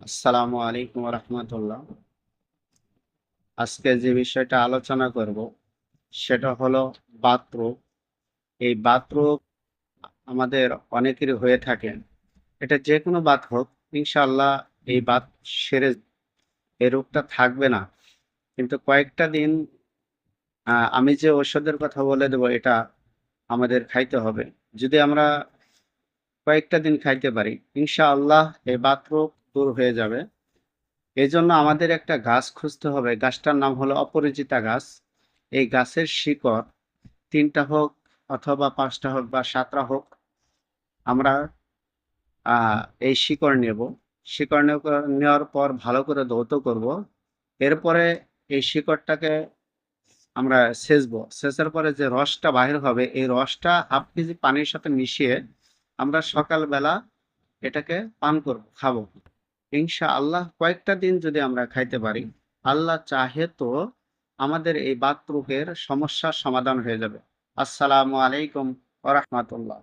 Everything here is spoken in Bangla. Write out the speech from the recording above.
আসসালামু আলাইকুম রহমতুল্লাহ। আজকে যে বিষয়টা আলোচনা করব সেটা হলো বাতরোগ। এই বাতরোগ আমাদের অনেকেরই হয়ে থাকে। এটা যে কোনো বাত হোক, ইনশাআল্লাহ এই বাত সেরে এই রোগটা থাকবে না। কিন্তু কয়েকটা দিন আমি যে ঔষধের কথা বলে দেবো এটা আমাদের খাইতে হবে। যদি আমরা কয়েকটা দিন খাইতে পারি, ইনশাআল্লাহ এই বাত রোগ দূর হয়ে যাবে। এই জন্য আমাদের একটা গাছ খুঁজতে হবে। গাছটার নাম হলো অপরাজিতা গাছ। এই গাছের শিকড় ৩টা হোক অথবা ৫টা হোক বা ৭টা হোক, আমরা এই শিকড় নেব। শিকড় নেওয়ার পর ভালো করে ধৌত করব। এরপরে এই শিকড়টাকে আমরা সেচবো। সেচার পরে যে রসটা বাহির হবে, এই রসটা ১/২ কেজি পানির সাথে মিশিয়ে আমরা সকালবেলা এটাকে পান করব, খাবো। ইনশাআল্লাহ কয়েকটা দিন যদি আমরা খাইতে পারি, আল্লাহ চাহে তো আমাদের এই বাত রোগের সমস্যার সমাধান হয়ে যাবে। আসসালামু আলাইকুম ওয়া রাহমাতুল্লাহ।